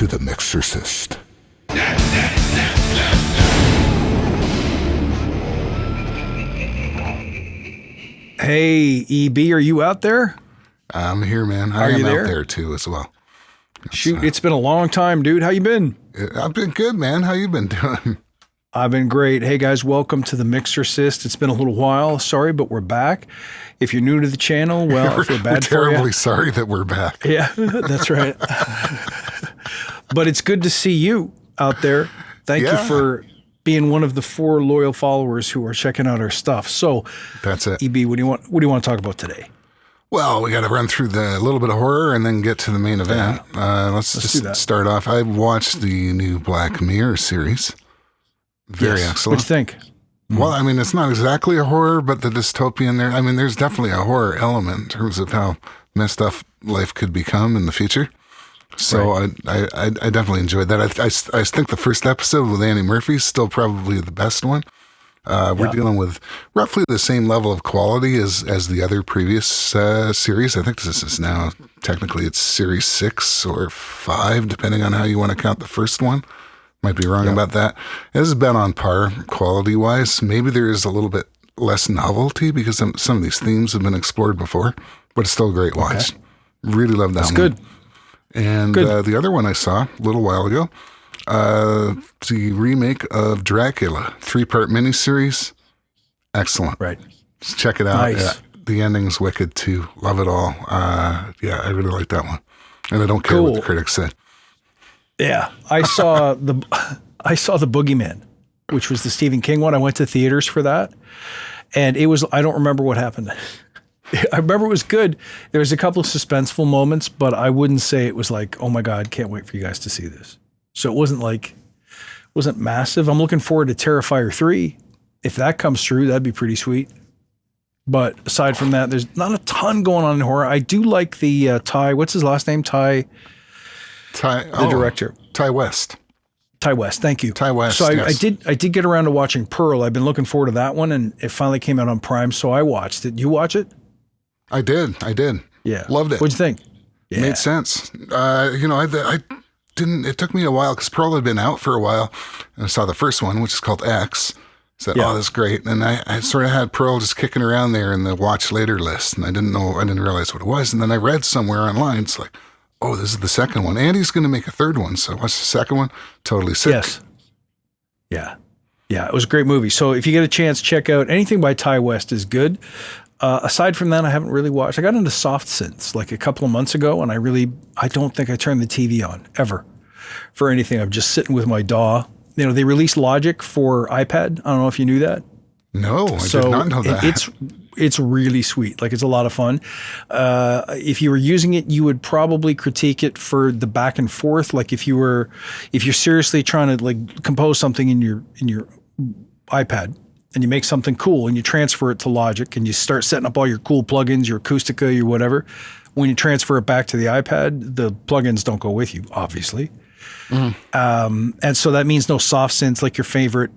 to the Mixercist. Hey, EB, are you out there? I'm here, man. I am out there too as well. Shoot, it's been a long time, dude. How you been? I've been good, man. How you been doing? I've been great. Hey, guys, welcome to the Mixercist. It's been a little while. Sorry, but we're back. If you're new to the channel, well, I feel bad we're for terribly you. sorry that we're back. Yeah, that's right. But it's good to see you out there. Thank you for being one of the 4 loyal followers who are checking out our stuff. So that's it. EB, what do you want to talk about today? Well, we got to run through the little bit of horror and then get to the main event. Let's just start off. I watched the new Black Mirror series. Very excellent. What do you think? Well, I mean, it's not exactly a horror, but the dystopian there, I mean, there's definitely a horror element in terms of how messed up life could become in the future. So I definitely enjoyed that. I think the first episode with Annie Murphy is still probably the best one. We're dealing with roughly the same level of quality as the other previous series. I think this is now, technically it's series 6 or 5, depending on how you want to count the first one. Might be wrong about that. This has been on par quality-wise. Maybe there is a little bit less novelty because some of these themes have been explored before, but it's still a great watch. Really love that one. Good. And the other one I saw a little while ago, the remake of Dracula, 3-part miniseries. Excellent. Right. Just check it out. Nice. Yeah, the ending's wicked too. Love it all. Yeah, I really like that one. And I don't care what the critics say. Yeah. I saw the Boogeyman, which was the Stephen King one. I went to theaters for that. And it was, I don't remember what happened. I remember it was good. There was a couple of suspenseful moments, but I wouldn't say it was like, oh my God, can't wait for you guys to see this. So it wasn't massive. I'm looking forward to Terrifier 3. If that comes through, that'd be pretty sweet. But aside from that, there's not a ton going on in horror. I do like the Ty, what's his last name? The director. Ty West. Ty West, thank you. Ty West, So yes. I did get around to watching Pearl. I've been looking forward to that one, and it finally came out on Prime, so I watched it. You watch it? I did. Yeah. Loved it. What'd you think? Yeah. Made sense. I didn't, it took me a while because Pearl had been out for a while, and I saw the first one, which is called X. I said, oh, that's great. And I sort of had Pearl just kicking around there in the watch later list, and I didn't realize what it was. And then I read somewhere online, it's like, oh, this is the second one. Andy's going to make a third one. So what's the second one? Totally sick. Yes. Yeah. Yeah, it was a great movie. So if you get a chance, check out anything by Ty West is good. Aside from that, I haven't really watched. I got into soft synths like a couple of months ago, and I don't think I turned the TV on ever for anything. I'm just sitting with my DAW. You know, they released Logic for iPad. I don't know if you knew that. No, I did not know that. It's really sweet. Like, it's a lot of fun. If you were using it, you would probably critique it for the back and forth. Like if you're seriously trying to like compose something in your iPad and you make something cool and you transfer it to Logic and you start setting up all your cool plugins, your Acustica, your whatever. When you transfer it back to the iPad, the plugins don't go with you, obviously. And so that means no soft synths like your favorite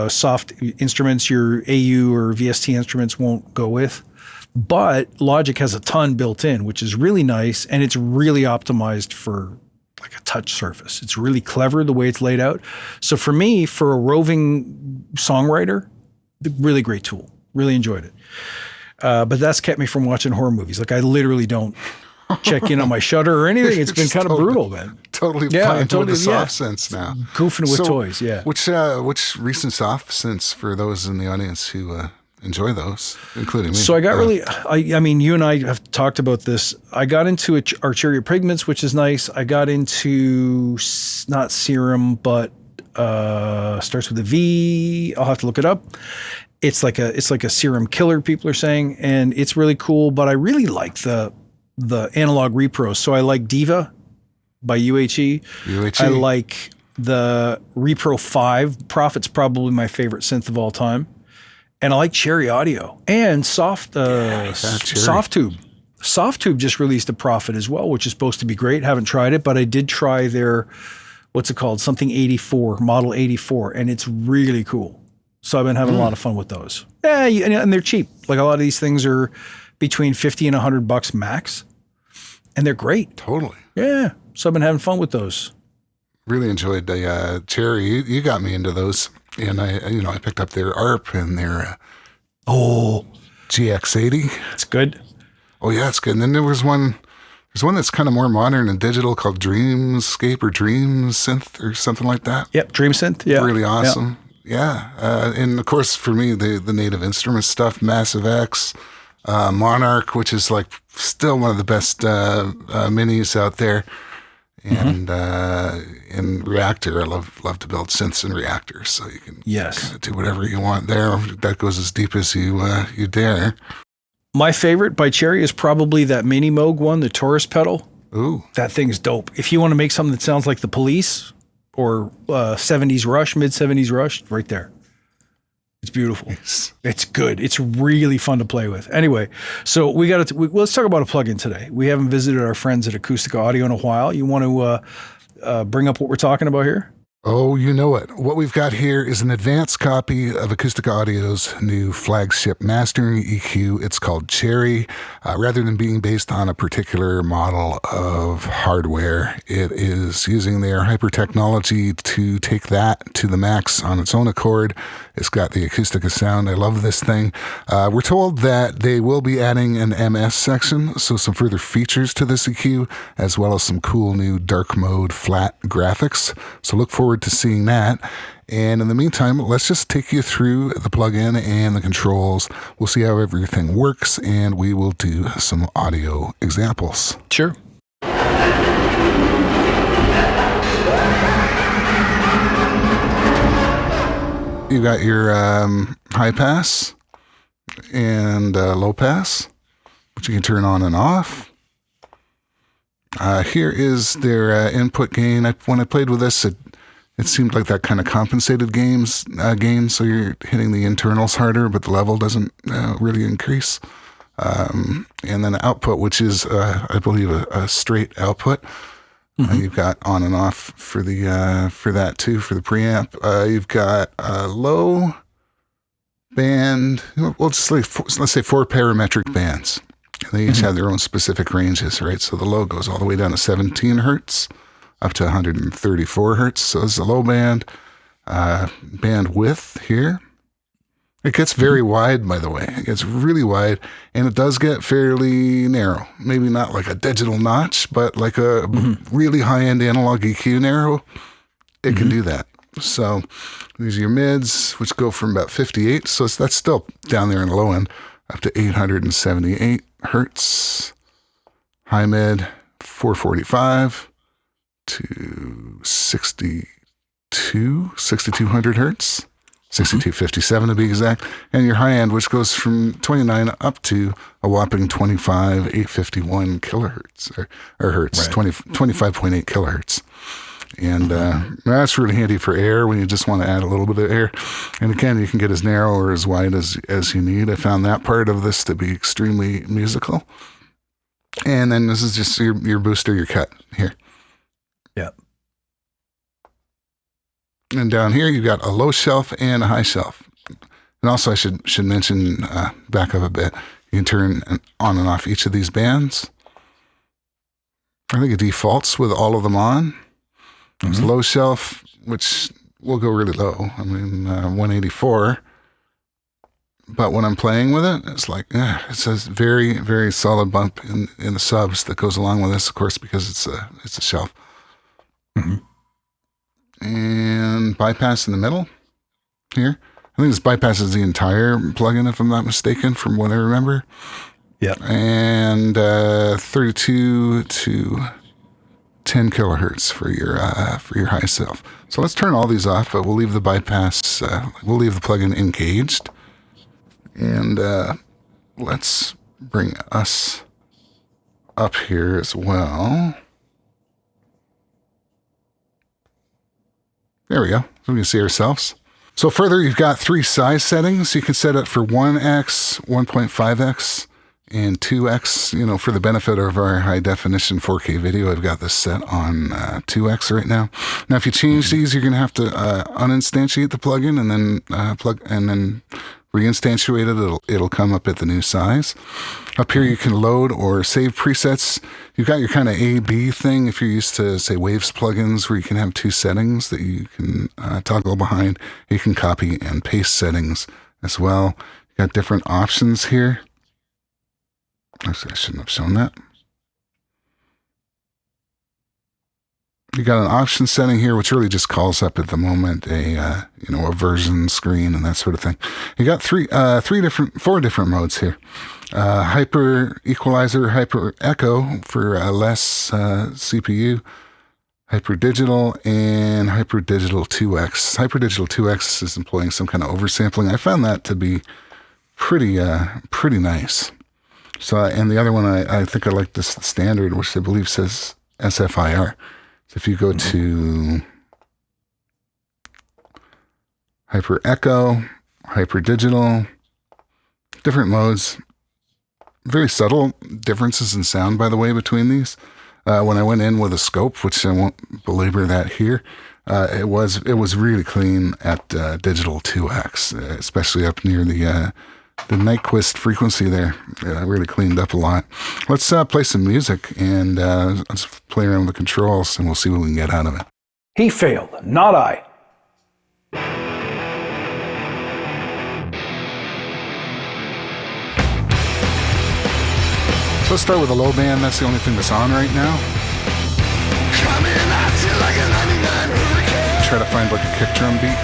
soft instruments, your AU or VST instruments won't go with. But Logic has a ton built in, which is really nice, and it's really optimized for like a touch surface. It's really clever the way it's laid out. So for me, for a roving songwriter, really great tool. Really enjoyed it. But that's kept me from watching horror movies. Like, I literally don't check in on my Shutter or anything. It's been kind of brutal, man. Totally playing with the soft synths now. Goofing with toys, yeah. Which recent soft synths for those in the audience who enjoy those, including me? So I got I mean, you and I have talked about this. I got into Archeria Pigments, which is nice. I got into not Serum, but starts with a V. I'll have to look it up. It's like a serum killer, people are saying, and it's really cool. But I really like the analog repros. So I like Diva by UHE. I like the Repro 5. Prophet's probably my favorite synth of all time. And I like Cherry Audio and Softtube. Softtube just released a Prophet as well, which is supposed to be great. Haven't tried it, but I did try their, what's it called? Something 84, Model 84, and it's really cool. So I've been having a lot of fun with those. Yeah, and they're cheap. Like, a lot of these things are between $50 and $100 max, and they're great. Totally. Yeah. So I've been having fun with those. Really enjoyed the Cherry. You got me into those, and I picked up their ARP and their GX80. It's good. Oh yeah, it's good. And then there's one that's kind of more modern and digital called Dreamscape or Dream Synth or something like that. Yep, Dream Synth. Yeah, really awesome. Yeah, and of course for me the Native Instruments stuff, Massive X, Monarch, which is like still one of the best minis out there. And in Reactor, I love to build synths in Reactor, so you can kind of do whatever you want there. That goes as deep as you dare. My favorite by Cherry is probably that Mini Moog one, the Taurus pedal. Ooh, that thing's dope. If you want to make something that sounds like the Police or 70s Rush, mid 70s Rush, right there. It's beautiful. Nice. It's good. It's really fun to play with. Anyway, so let's talk about a plugin today. We haven't visited our friends at Acustica Audio in a while. You want to bring up what we're talking about here? Oh, you know it. What we've got here is an advanced copy of Acustica Audio's new flagship mastering EQ. It's called Cherry. Rather than being based on a particular model of hardware, it is using their hyper technology to take that to the max on its own accord. It's got the Acustica sound. I love this thing. We're told that they will be adding an MS section, so some further features to this EQ, as well as some cool new dark mode flat graphics. So look forward to seeing that. And in the meantime, let's just take you through the plugin and the controls. We'll see how everything works, and we will do some audio examples. Sure. You got your high pass and low pass, which you can turn on and off. Here is their input gain. When I played with this, it seemed like that kind of compensated gain, so you're hitting the internals harder, but the level doesn't really increase. And then output, which is, I believe, a straight output. You've got on and off for that too, for the preamp. You've got a low band. Well, let's say 4 parametric bands. And they each have their own specific ranges, right? So the low goes all the way down to 17 hertz, up to 134 hertz. So this is a low band. Band width here. It gets very wide, by the way. It gets really wide, and it does get fairly narrow. Maybe not like a digital notch, but like a really high-end analog EQ narrow. It can do that. So these are your mids, which go from about 58. So that's still down there in the low end, up to 878 hertz. High mid, 445 to 6,200 hertz. 6257 to be exact, and your high end, which goes from 29 up to a whopping 25,851 kilohertz or hertz, right. 25.8 kilohertz. And that's really handy for air when you just want to add a little bit of air. And again, you can get as narrow or as wide as you need. I found that part of this to be extremely musical. And then this is just your booster, your cut here. Yeah. And down here, you've got a low shelf and a high shelf. And also, I should mention, back up a bit, you can turn on and off each of these bands. I think it defaults with all of them on. There's low shelf, which will go really low. I mean, 184. But when I'm playing with it, it's like, it's a very, very solid bump in the subs that goes along with this, of course, because it's a shelf. And bypass in the middle here. I think this bypasses the entire plugin, if I'm not mistaken, from what I remember. Yeah. And 32 to 10 kilohertz for your high shelf. So let's turn all these off, but we'll leave the bypass, we'll leave the plugin engaged. And let's bring us up here as well. There we go. So we can see ourselves. So further, you've got 3 size settings. You can set it for 1x, 1.5x, and 2x. For the benefit of our high definition 4K video, I've got this set on 2x right now. Now, if you change these, you're going to have to uninstantiate the plugin and then reinstantiated, it'll come up at the new size. Up here, you can load or save presets. You've got your kind of A/B thing if you're used to, say, Waves plugins, where you can have 2 settings that you can toggle behind. You can copy and paste settings as well. You've got different options here. Actually, I shouldn't have shown that. You got an option setting here, which really just calls up at the moment a version screen and that sort of thing. You got four different modes here: hyper equalizer, hyper echo for less CPU, hyper digital, and hyper digital 2x. Hyper digital 2x is employing some kind of oversampling. I found that to be pretty nice. So, and the other one, I think I like this standard, which I believe says SFIR. If you go to hyper echo, hyper digital, different modes, very subtle differences in sound, by the way, between these. When I went in with a scope, which I won't belabor that here, it was really clean at digital 2x, especially up near the Nyquist frequency there. Really cleaned up a lot. Let's play some music and let's play around with the controls and we'll see what we can get out of it. He failed, not I. So let's start with a low band. That's the only thing that's on right now. Try to find like a kick drum beat.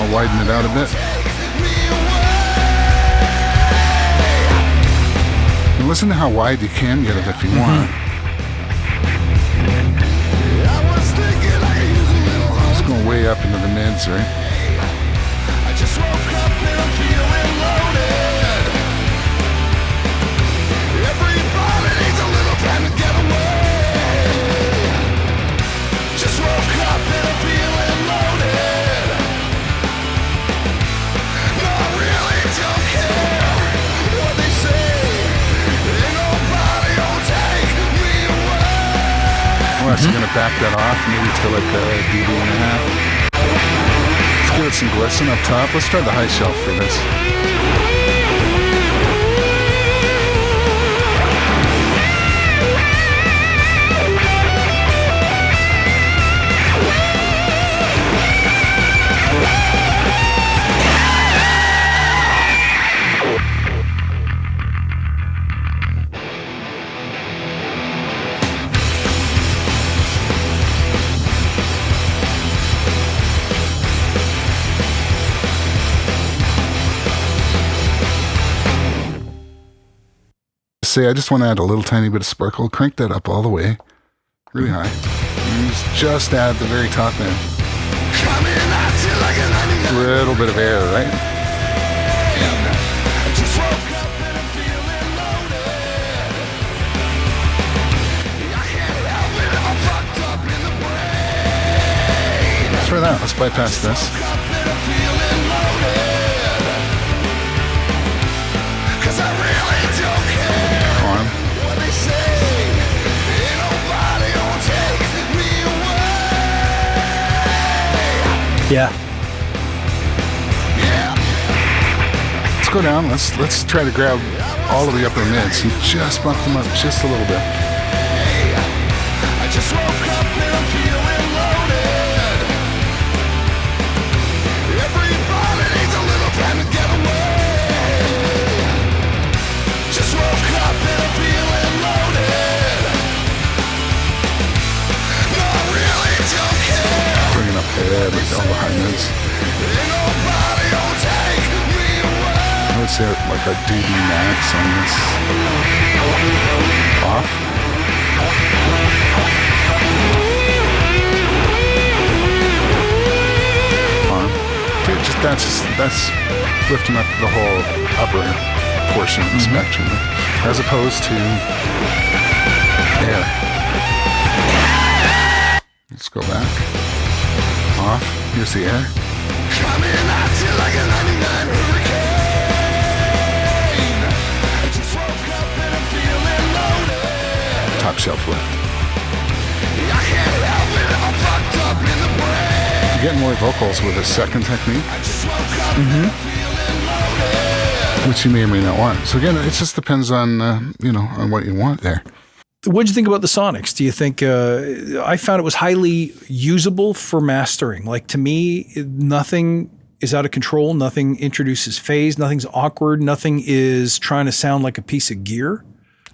Widen it out a bit. And listen to how wide you can get it if you want. It's going way up into the mids, right? I just woke up and I'm feeling loaded. Everybody needs a little time to get away. Just woke up and I'm feeling loaded. I'm actually going to back that off maybe to like a dB and a half. Let's give it some glisten up top. Let's try the high shelf for this. I just want to add a little tiny bit of sparkle. Crank that up all the way, really high. And just add the very top end. A little bit of air, right? Let's try that. Let's bypass this. Yeah. Let's go down. Let's try to grab all of the upper mids and just bump them up just a little bit. I just woke up and I'm feeling loaded. Everybody needs a little time to get away. Just woke up and I'm feeling loaded. Not really don't care. Bringing up head with all the high notes. I would say like a dB max on this. Off. On. Okay, that's lifting up the whole upper portion of the spectrum, as opposed to air. Let's go back. Off. Here's the air. Coming at you like a 99 hurricane. I just woke up and I'm feeling loaded. Top shelf lift. I can't help it if I'm fucked up in the brain. You get more vocals with a second technique, I just woke up and I'm feeling loaded. which you may or may not want. So again, it just depends on, on what you want there. What'd you think about the Sonics? Do you think, I found it was highly usable for mastering. Like to me, nothing is out of control. Nothing introduces phase. Nothing's awkward. Nothing is trying to sound like a piece of gear,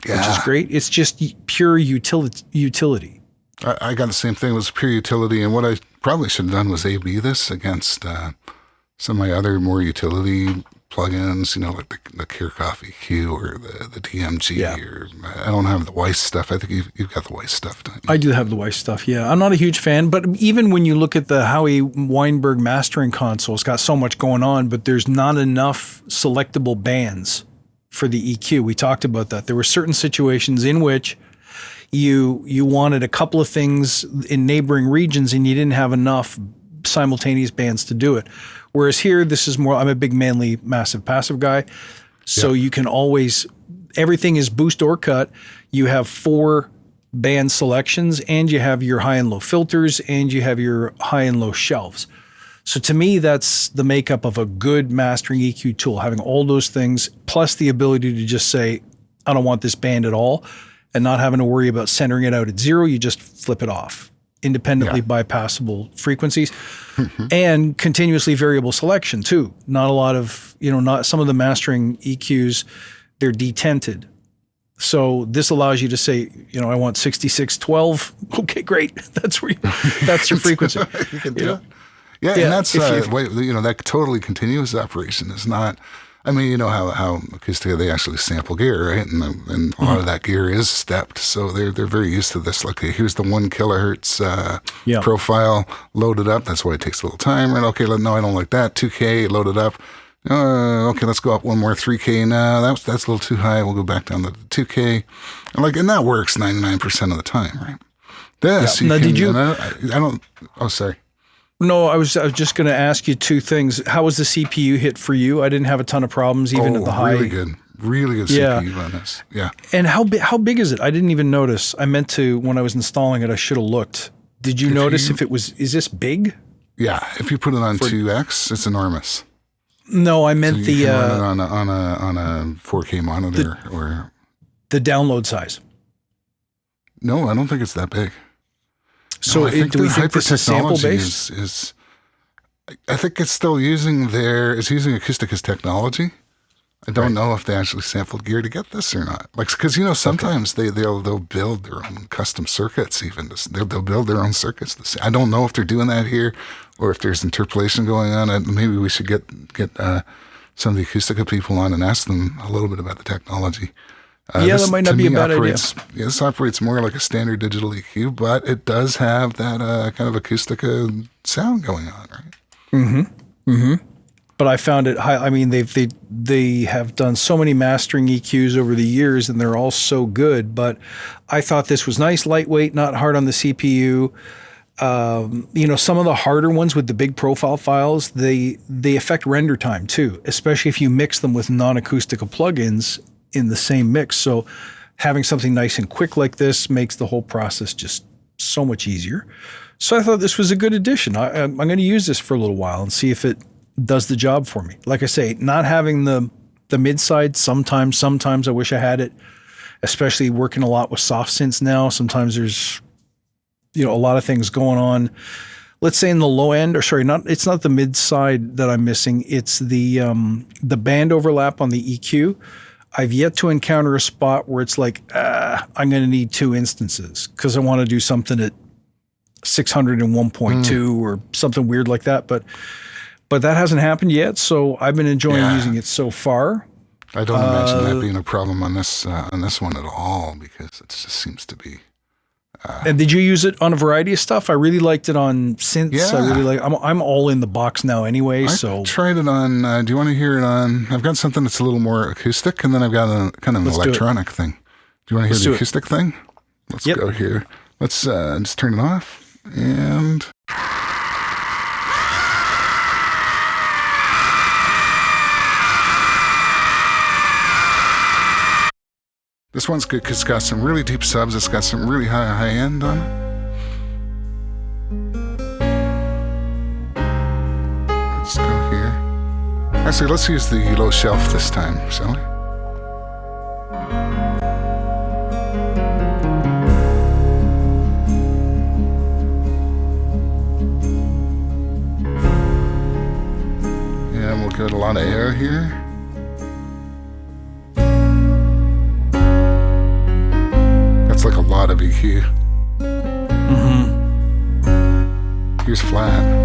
which is great. It's just pure utility. I got the same thing. It was pure utility. And what I probably should have done was A/B this against some of my other more utility plugins, like the Kirchhoff EQ or the DMG. Yeah. Or I don't have the Weiss stuff. I think you've got the Weiss stuff. I do have the Weiss stuff, yeah. I'm not a huge fan, but even when you look at the Howie Weinberg mastering console, it's got so much going on, but there's not enough selectable bands for the EQ. We talked about that. There were certain situations in which you wanted a couple of things in neighboring regions and you didn't have enough simultaneous bands to do it. Whereas here, this is more, I'm a big manly massive passive guy. So you can always, everything is boost or cut. You have 4 band selections and you have your high and low filters and you have your high and low shelves. So to me, that's the makeup of a good mastering EQ tool, having all those things, plus the ability to just say, I don't want this band at all, and not having to worry about centering it out at 0. You just flip it off. Independently bypassable frequencies and continuously variable selection too. Not a lot of, not some of the mastering EQs, they're detented. So this allows you to say, I want 6612. Okay, great. That's your frequency. You can do it. Yeah, and that's that totally continuous operation is not. I mean, you know how Acustica, they actually sample gear, right? And a lot of that gear is stepped, so they're very used to this. Like, here's the 1 kilohertz profile loaded up. That's why it takes a little time, right? Okay, no, I don't like that. 2K loaded up. Okay, let's go up one more 3K now. That's a little too high. We'll go back down to 2K, and that works 99% of the time, right? This, now, did you? I don't. Oh, sorry. No, I was just going to ask you 2 things. How was the CPU hit for you? I didn't have a ton of problems, even at the high. Really good CPU on this. Yeah. And how big is it? I didn't even notice. I meant to, when I was installing it, I should have looked. Did you notice is this big? Yeah. If you put it on 2X, it's enormous. No, I meant so you can run it on a 4K monitor or the download size. No, I don't think it's that big. So I think do we think this is sample based? Is I think it's still using Acoustica's technology. I don't know if they actually sampled gear to get this or not. Like, because sometimes they'll build their own custom circuits. Even they'll build their own circuits. I don't know if they're doing that here, or if there's interpolation going on. Maybe we should get some of the Acustica people on and ask them a little bit about the technology. That might not be a bad idea. Yeah, this operates more like a standard digital EQ, but it does have that kind of Acustica sound going on, right? Mm-hmm. Mm-hmm. But I found it high. I mean, they have done so many mastering EQs over the years, and they're all so good. But I thought this was nice, lightweight, not hard on the CPU. Some of the harder ones with the big profile files, they affect render time too, especially if you mix them with non-Acustica plugins in the same mix. So having something nice and quick like this makes the whole process just so much easier. So I thought this was a good addition. I'm going to use this for a little while and see if it does the job for me. Like I say, not having the mid side, sometimes I wish I had it, especially working a lot with soft synths now. Sometimes there's, a lot of things going on. Let's say in the low end, it's not the mid side that I'm missing. It's the band overlap on the EQ. I've yet to encounter a spot where it's like, I'm going to need 2 instances because I want to do something at 601.2 or something weird like that. But that hasn't happened yet. So I've been enjoying using it so far. I don't imagine that being a problem on this one at all, because it just seems to be. And did you use it on a variety of stuff? I really liked it on synths. Yeah. I really I'm all in the box now anyway. I tried it on. Do you want to hear it on? I've got something that's a little more acoustic, and then I've got a kind of an electronic thing. Do you want to hear the acoustic thing? Let's go here. Let's just turn it off. And this one's good because it's got some really deep subs. It's got some really high end on it. Let's go here. Actually, let's use the low shelf this time, shall we? And we'll get a lot of air here. That's like a lot of EQ. Here's flat.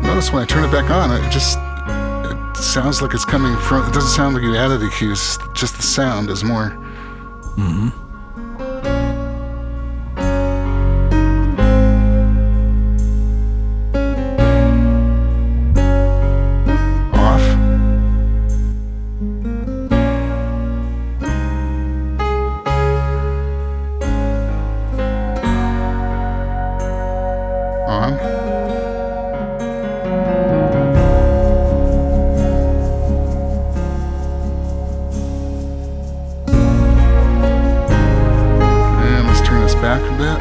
Notice when I turn it back on, it sounds like it's coming from, it doesn't sound like you added EQs, just the sound is more. Off. On. Back a bit.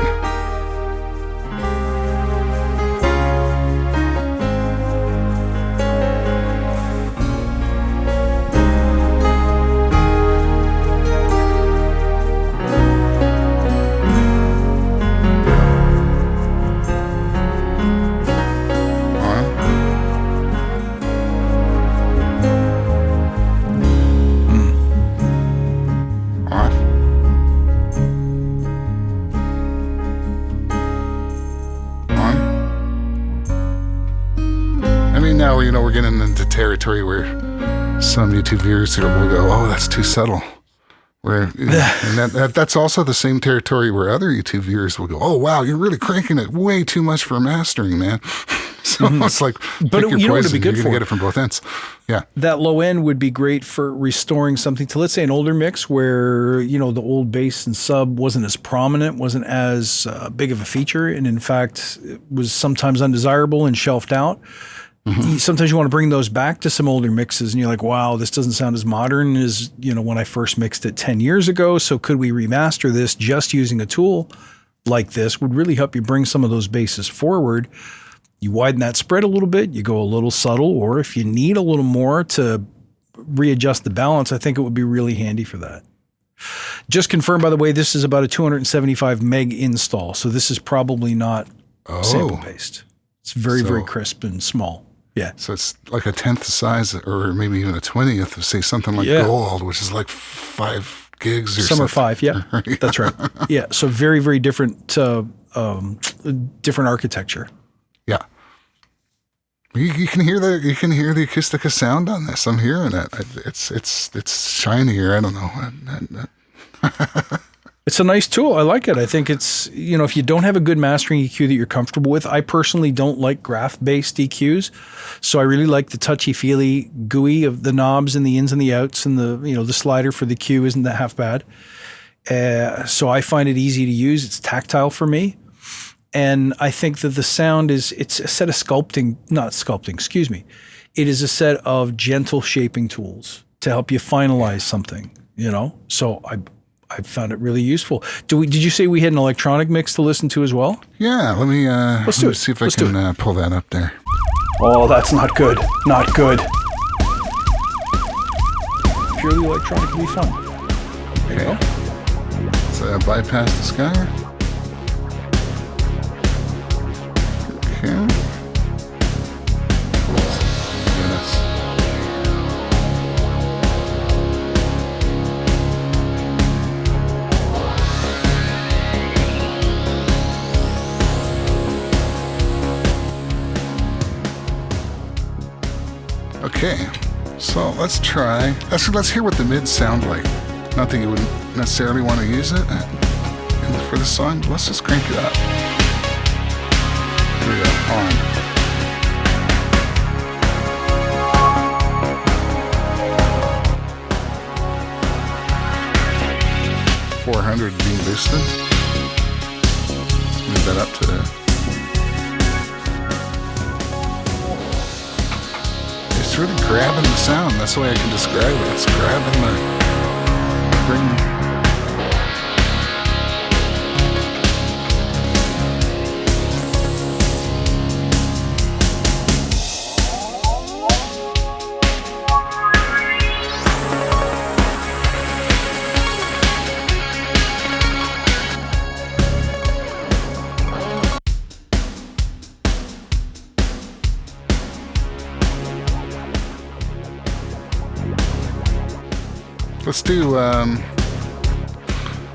Now, we're getting into territory where some YouTube viewers will go, oh, that's too subtle. Where, and that's also the same territory where other YouTube viewers will go, oh, wow, you're really cranking it way too much for mastering, man. So it's like, but pick your poison. Be good You're going to get it from both ends. Yeah. That low end would be great for restoring something to, let's say, an older mix where, the old bass and sub wasn't as prominent, wasn't as big of a feature, and in fact, it was sometimes undesirable and shelved out. Sometimes you want to bring those back to some older mixes and you're like, wow, this doesn't sound as modern as, when I first mixed it 10 years ago. So could we remaster this just using a tool like this? Would really help you bring some of those basses forward. You widen that spread a little bit, you go a little subtle, or if you need a little more to readjust the balance, I think it would be really handy for that. Just confirmed, by the way, this is about a 275 meg install. So this is probably not sample based. It's very crisp and small. Yeah. So it's like a 10th size or maybe even a 20th of, say, something like Gold, which is like 5 gigs or something. Some are 5, yeah. Yeah. That's right. Yeah. So very different, different architecture. Yeah. You can hear the Acustica sound on this. I'm hearing it. It's shinier. I don't know. It's a nice tool. I like it. I think it's, if you don't have a good mastering EQ that you're comfortable with, I personally don't like graph-based EQs. So I really like the touchy-feely GUI of the knobs and the ins and the outs, and the slider for the Q isn't that half bad. So I find it easy to use. It's tactile for me. And I think that the sound it's a set of it is a set of gentle shaping tools to help you finalize something, So I found it really useful. Did you say we had an electronic mix to listen to as well? Yeah, let me see if I can pull that up there. Oh, that's not good. Not good. Purely electronic can be fun. There you go. So bypass the Sky. Okay. Okay, so let's hear what the mids sound like. Not that you wouldn't necessarily want to use it for the song. Let's just crank it up. Here we go, on. 400 dB. boosted. Let's move that up to there. It's really grabbing the sound. That's the way I can describe it. It's grabbing the bring. Let's do,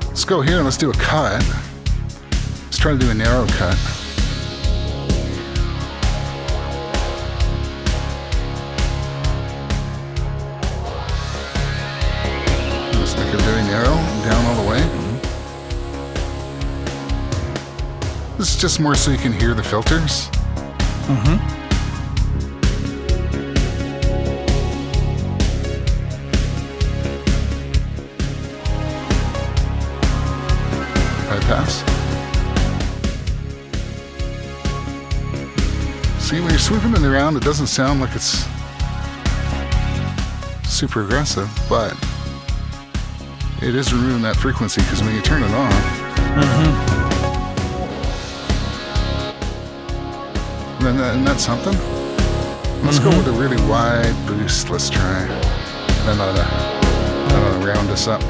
let's go here and let's do a cut. Let's try to do a narrow cut. Let's make it very narrow, down all the way. This is just more so you can hear the filters. Bypass. See, when you're sweeping it around, it doesn't sound like it's super aggressive, but it is removing that frequency because when you turn it off, and that's something. Let's go with a really wide boost. Let's try. Then that'll round us up.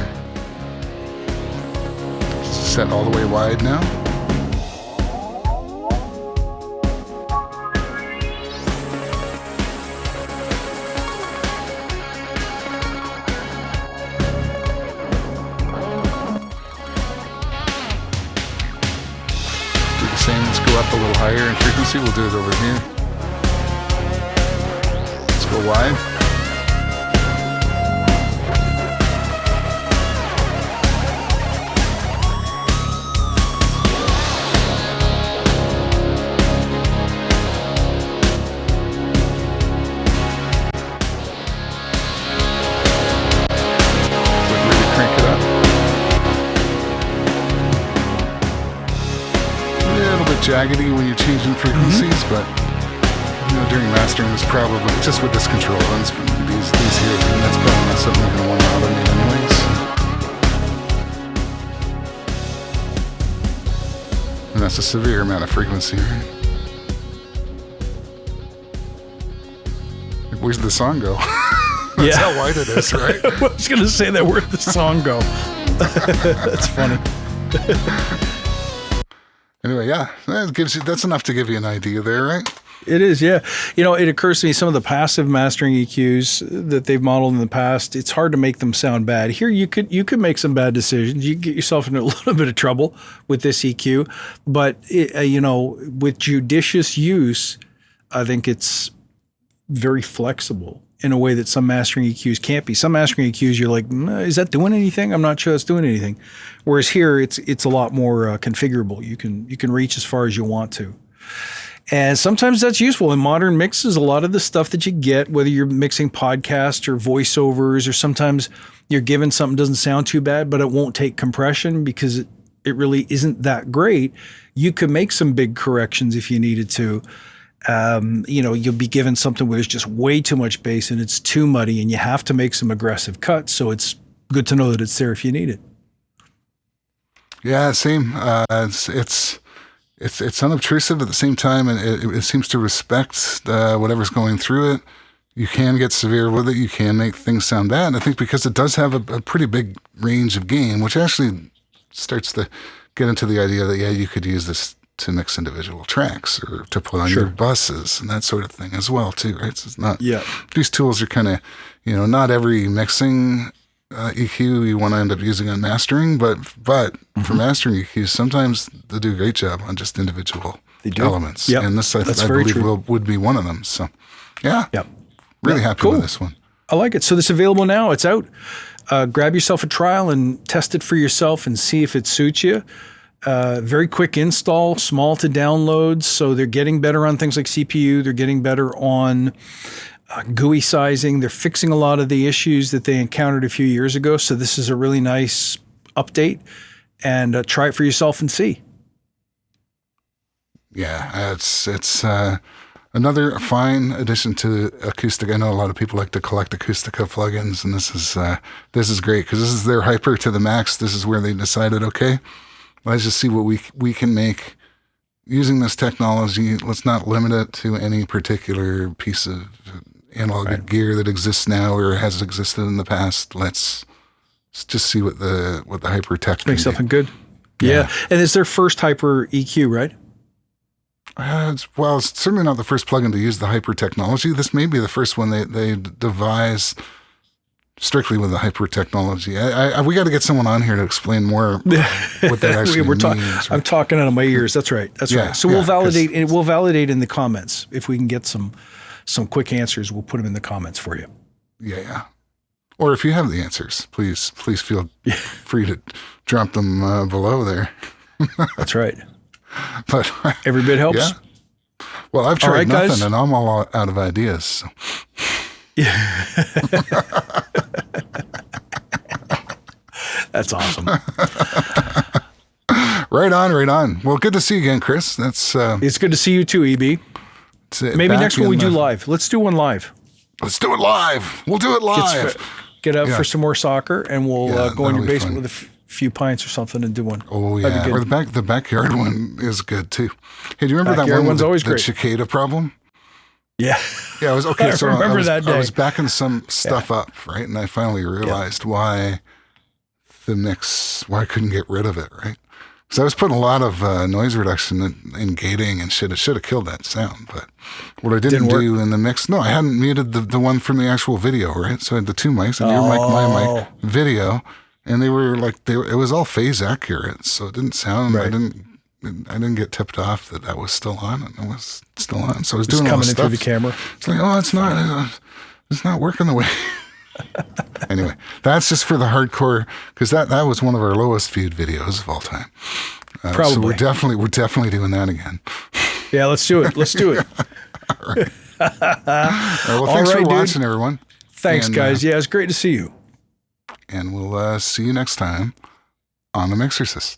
Set all the way wide now. Do the same. Let's go up a little higher in frequency. We'll do it over here. Let's go wide. Jaggedy when you're changing frequencies, but during mastering, it's probably just with this control runs these here. And that's probably not something I'm going to want to automate anyways. And that's a severe amount of frequency, right? Where's the song go? That's how wide it is, right? I was going to say that. Where'd the song go? That's funny. Anyway, yeah, that's enough to give you an idea there, right? It is, yeah. It occurs to me some of the passive mastering EQs that they've modeled in the past, it's hard to make them sound bad. Here, you could make some bad decisions. You get yourself into a little bit of trouble with this EQ, but with judicious use, I think it's very flexible in a way that some mastering EQs can't be. Some mastering EQs, you're like, is that doing anything? I'm not sure it's doing anything. Whereas here, it's a lot more configurable. You can reach as far as you want to. And sometimes that's useful. In modern mixes, a lot of the stuff that you get, whether you're mixing podcasts or voiceovers, or sometimes you're given something that doesn't sound too bad, but it won't take compression because it really isn't that great. You could make some big corrections if you needed to. You'll be given something where there's just way too much bass and it's too muddy and you have to make some aggressive cuts. So it's good to know that it's there if you need it. Yeah, same. It's unobtrusive at the same time, and it seems to respect whatever's going through it. You can get severe with it. You can make things sound bad. And I think because it does have a pretty big range of gain, which actually starts to get into the idea that, yeah, you could use this to mix individual tracks or to put on your buses and that sort of thing as well, too, right? So it's not, these tools are kind of, not every mixing EQ you want to end up using on mastering, but for mastering EQs, sometimes they do a great job on just individual elements. Yep. And this, I believe, would be one of them. So, really happy with this one. I like it. So this is available now. It's out. Grab yourself a trial and test it for yourself and see if it suits you. Very quick install, small to download. So they're getting better on things like CPU. They're getting better on GUI sizing. They're fixing a lot of the issues that they encountered a few years ago. So this is a really nice update. and try it for yourself and see. Yeah, it's another fine addition to Acoustic. I know a lot of people like to collect Acustica plugins, and this is great because this is their hyper to the max. This is where they decided, okay, let's just see what we can make using this technology. Let's not limit it to any particular piece of analog gear that exists now or has existed in the past. Let's just see what the hyper tech can Make do. something good. Yeah. And it's their first hyper EQ, right? It's certainly not the first plugin to use the hyper technology. This may be the first one they devise strictly with the hyper technology. We got to get someone on here to explain more what that actually means. Right? I'm talking out of my ears. That's right. That's right. So we'll validate, and we'll validate in the comments. If we can get some quick answers, we'll put them in the comments for you. Yeah. Or if you have the answers, please feel free to drop them below there. That's right. But every bit helps. Yeah. Well, I've tried nothing, guys. and I'm all out of ideas. So. Yeah. That's awesome. Right on. Well, good to see you again, Chris. It's good to see you too, EB. Maybe next one we do live. Let's do one live. Let's do it live. We'll do it live. Get out for some more soccer, and we'll go in your basement with a few pints or something and do one. Oh yeah, or the backyard one is good too. Hey, do you remember that one with the cicada problem? Yeah. Yeah, I was okay. I remember that day. I was backing some stuff up, right, and I finally realized why I couldn't get rid of it, right? Because I was putting a lot of noise reduction and gating and shit. It should have killed that sound, but what I didn't do in the mix, no, I hadn't muted the one from the actual video, right? So I had the two mics, and your mic, my mic, video. And they were like, it was all phase accurate, so it didn't sound. Right. I didn't get tipped off that was still on, and it was still on. So I was doing all this stuff. Coming into the camera. It's like, it's not working the way. Anyway, that's just for the hardcore, because that was one of our lowest viewed videos of all time. Probably. So we're definitely doing that again. Yeah, let's do it. All right. Well, thanks for watching, everyone. Thanks, guys. Yeah, it's great to see you. And we'll see you next time on The Mixercist.